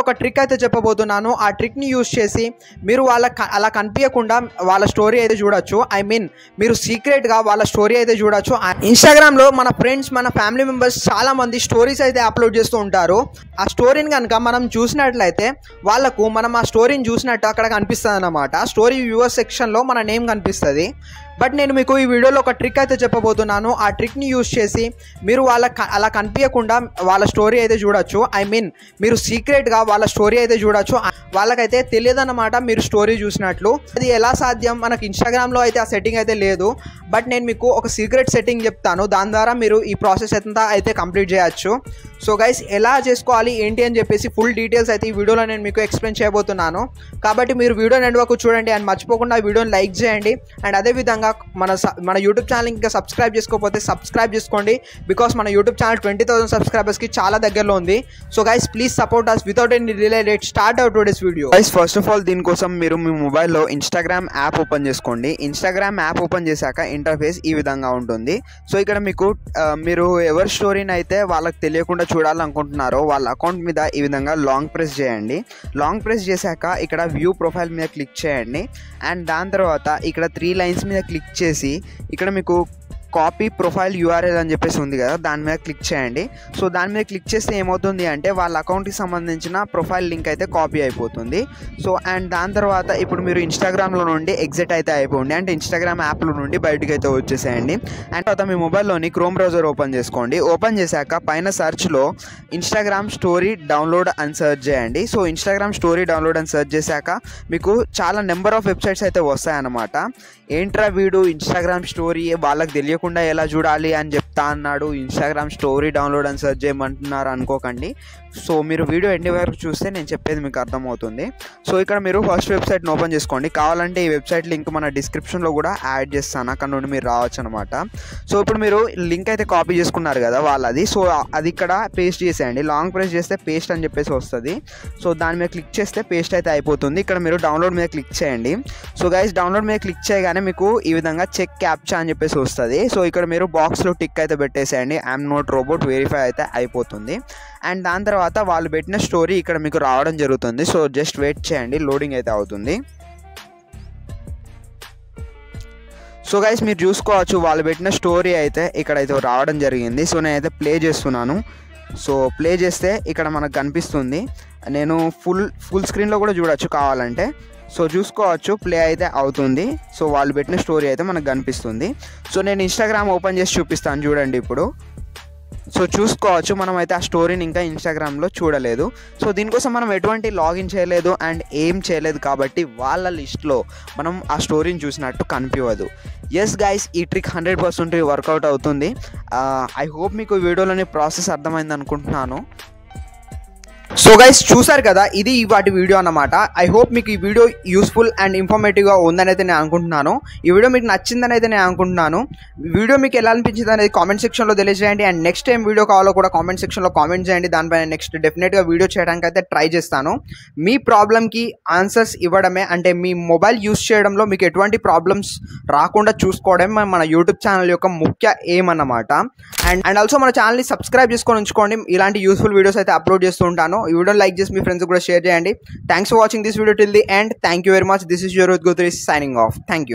ఒక ట్రిక్ అయితే చెప్పబోతున్నాను. ఆ ట్రిక్ని యూజ్ చేసి మీరు అలా కనిపించకుండా వాళ్ళ స్టోరీ అయితే చూడొచ్చు. ఐ మీన్ మీరు సీక్రెట్గా వాళ్ళ స్టోరీ అయితే చూడొచ్చు. ఇన్స్టాగ్రామ్లో మన ఫ్రెండ్స్, మన ఫ్యామిలీ మెంబర్స్ చాలామంది స్టోరీస్ అయితే అప్లోడ్ చేస్తూ ఉంటారు. ఆ స్టోరీని కనుక మనం చూసినట్లయితే వాళ్ళకు మనం ఆ స్టోరీని చూసినట్టు అక్కడ కనిపిస్తుంది అన్నమాట. స్టోరీ వ్యూవర్స్ సెక్షన్లో మన నేమ్ కనిపిస్తుంది. బట్ నేను మీకు ఈ వీడియోలో ఒక ట్రిక్ అయితే చెప్పబోతున్నాను. ఆ ట్రిక్ని యూజ్ చేసి మీరు అలా కనిపించకుండా వాళ్ళ స్టోరీ అయితే చూడొచ్చు. ఐ మీన్ మీరు సీక్రెట్గా వాళ్ళ స్టోరీ అయితే చూడొచ్చు. వాళ్ళకైతే తెలియదన్నమాట మీరు స్టోరీ చూసినట్లు. అది ఎలా సాధ్యం? మనకు ఇన్స్టాగ్రామ్లో అయితే ఆ సెట్టింగ్ అయితే లేదు. బట్ నేను మీకు ఒక సీక్రెట్ సెట్టింగ్ చెప్తాను. దాని ద్వారా మీరు ఈ ప్రాసెస్ అంతా అయితే కంప్లీట్ చేయొచ్చు. సో గైస్, ఎలా చేసుకోవాలి ఏంటి అని చెప్పేసి ఫుల్ డీటెయిల్స్ అయితే ఈ వీడియోలో నేను మీకు ఎక్స్ప్లెయిన్ చేయబోతున్నాను. కాబట్టి మీరు వీడియోని ఎండ్ వరకు చూడండి అండ్ మర్చిపోకుండా ఈ వీడియోని లైక్ చేయండి. అండ్ అదేవిధంగా మన యూట్యూబ్ ఛానల్ ఇంకా సబ్స్క్రైబ్ చేసుకోకపోతే సబ్స్క్రైబ్ చేసుకోండి. బికాస్ మన యూట్యూబ్ ఛానల్ 20,000 సబ్స్క్రైబర్స్కి చాలా దగ్గరలో ఉంది. So guys, please support us without any delay. Let's start our today's video. Guys, first of all దీనికోసం మీరు మీ మొబైల్లో ఇన్స్టాగ్రామ్ యాప్ ఓపెన్ చేసుకోండి. ఇన్స్టాగ్రామ్ యాప్ ఓపెన్ చేశాక ఇంటర్ఫేస్ ఈ విధంగా ఉంటుంది. సో ఇక్కడ మీకు మీరు ఎవరి స్టోరీని అయితే వాళ్ళకి తెలియకుండా చూడాలనుకుంటున్నారో వాళ్ళ అకౌంట్ మీద ఈ విధంగా లాంగ్ ప్రెస్ చేయండి. లాంగ్ ప్రెస్ చేశాక ఇక్కడ వ్యూ ప్రొఫైల్ మీద క్లిక్ చేయండి. అండ్ దాని తర్వాత ఇక్కడ 3 లైన్స్ మీద క్లిక్ చేసి ఇక్కడ మీకు కాపీ ప్రొఫైల్ యూఆర్ఎల్ అని చెప్పేసి ఉంది కదా, దాని మీద క్లిక్ చేయండి. సో దాని మీద క్లిక్ చేస్తే ఏమవుతుంది అంటే వాళ్ళ అకౌంట్కి సంబంధించిన ప్రొఫైల్ లింక్ అయితే కాపీ అయిపోతుంది. సో అండ్ దాని తర్వాత ఇప్పుడు మీరు ఇన్స్టాగ్రామ్లో నుండి ఎగ్జిట్ అయితే అయిపోండి. అంటే ఇన్స్టాగ్రామ్ యాప్లో నుండి బయటకు అయితే వచ్చేసేయండి. అండ్ తర్వాత మీ మొబైల్లోని క్రోమ్ బ్రౌజర్ ఓపెన్ చేసుకోండి. ఓపెన్ చేశాక పైన సర్చ్లో ఇన్స్టాగ్రామ్ స్టోరీ డౌన్లోడ్ అని సెర్చ్ చేయండి. సో ఇన్స్టాగ్రామ్ స్టోరీ డౌన్లోడ్ అని సెర్చ్ చేశాక మీకు చాలా నెంబర్ ఆఫ్ వెబ్సైట్స్ అయితే వస్తాయన్నమాట. ఏంట్రా వీడు ఇన్స్టాగ్రామ్ స్టోరీ వాళ్ళకి తెలియకుండా ఎలా చూడాలి అని చెప్తా అన్నాడు, ఇన్స్టాగ్రామ్ స్టోరీ డౌన్లోడ్ అని సెర్చ్ చేయమంటున్నారు అనుకోకండి. సో మీరు వీడియో ఎండ్ వరకు చూస్తే నేను చెప్పేది మీకు అర్థమవుతుంది. సో ఇక్కడ మీరు ఫస్ట్ వెబ్సైట్ని ఓపెన్ చేసుకోండి. కావాలంటే ఈ వెబ్సైట్ లింక్ మన డిస్క్రిప్షన్లో కూడా యాడ్ చేస్తాను, అక్కడ నుండి మీరు రావచ్చు అనమాట. సో ఇప్పుడు మీరు లింక్ అయితే కాపీ చేసుకున్నారు కదా వాళ్ళది. సో అది ఇక్కడ పేస్ట్ చేసేయండి. లాంగ్ ప్రెస్ చేస్తే పేస్ట్ అని చెప్పేసి వస్తుంది. సో దాని మీద క్లిక్ చేస్తే పేస్ట్ అయితే అయిపోతుంది. ఇక్కడ మీరు డౌన్లోడ్ మీద క్లిక్ చేయండి. సో గైస్, డౌన్లోడ్ మీద క్లిక్ చేయగానే మీకు ఈ విధంగా చెక్ క్యాప్చా అని చెప్పేసి వస్తుంది. సో ఇక్కడ మీరు బాక్స్లో టిక్ అయితే పెట్టేసేయండి. ఐఎమ్ నాట్ రోబోట్ వెరిఫై అయితే అయిపోతుంది. అండ్ దాని తర్వాత వాళ్ళు పెట్టిన స్టోరీ ఇక్కడ మీకు రావడం జరుగుతుంది. సో జస్ట్ వెయిట్ చేయండి, లోడింగ్ అయితే అవుతుంది. సో గైస్, మీరు చూసుకోవచ్చు వాళ్ళు పెట్టిన స్టోరీ అయితే ఇక్కడైతే రావడం జరిగింది. సో నేనైతే ప్లే చేస్తున్నాను. సో ప్లే చేస్తే ఇక్కడ మనకు కనిపిస్తుంది. నేను ఫుల్ స్క్రీన్లో కూడా చూడొచ్చు కావాలంటే. సో చూసుకోవచ్చు, ప్లే అయితే అవుతుంది. సో వాళ్ళు పెట్టిన స్టోరీ అయితే మనకు కనిపిస్తుంది. సో నేను ఇన్స్టాగ్రామ్ ఓపెన్ చేసి చూపిస్తాను చూడండి ఇప్పుడు. సో చూసుకోవచ్చు, మనం అయితే ఆ స్టోరీని ఇంకా ఇన్స్టాగ్రామ్లో చూడలేదు. సో దీనికోసం మనం ఎటువంటి లాగిన్ చేయలేదు అండ్ ఏం చేయలేదు కాబట్టి వాళ్ళ లిస్ట్లో మనం ఆ స్టోరీని చూసినట్టు కనిపించదు. ఎస్ గైస్, ఈ ట్రిక్ 100% వర్కౌట్ అవుతుంది. ఐ హోప్ మీకు ఈ వీడియోలోని ప్రాసెస్ అర్థమైంది అనుకుంటున్నాను. సో గైస్, చూసారు కదా, ఇది వాటి వీడియో అన్నమాట. ఐ హోప్ మీకు ఈ వీడియో యూస్ఫుల్ అండ్ ఇన్ఫర్మేటివ్గా ఉందని అయితే నేను అనుకుంటున్నాను. ఈ వీడియో మీకు నచ్చిందని అయితే నేను అనుకుంటున్నాను. వీడియో మీకు ఎలా అనిపించింది అనేది కామెంట్ సెక్షన్లో తెలియజేయండి. అండ్ నెక్స్ట్ టైం వీడియో కావాలో కూడా కామెంట్ సెక్షన్లో కామెంట్ చేయండి. దానిపైన నెక్స్ట్ డెఫినెట్గా వీడియో చేయడానికి అయితే ట్రై చేస్తాను. మీ ప్రాబ్లమ్కి ఆన్సర్స్ ఇవ్వడమే, అంటే మీ మొబైల్ యూస్ చేయడంలో మీకు ఎటువంటి ప్రాబ్లమ్స్ రాకుండా చూసుకోవడమే మన యూట్యూబ్ ఛానల్ యొక్క ముఖ్య ఎయిమ్ అన్నమాట. అండ్ ఆల్సో మన ఛానల్ని సబ్స్క్రైబ్ చేసుకొని ఉంచుకోండి. ఇలాంటి యూస్ఫుల్ వీడియోస్ అయితే అప్లోడ్ చేస్తూ ఉంటాను. ఈ వీడియోని లైక్ చేసి మీ ఫ్రెండ్స్ కూడా షేర్ చేయండి. Thanks for watching this video till the end. Thank you very much. This is your Rohit Guthrie signing off. Thank you.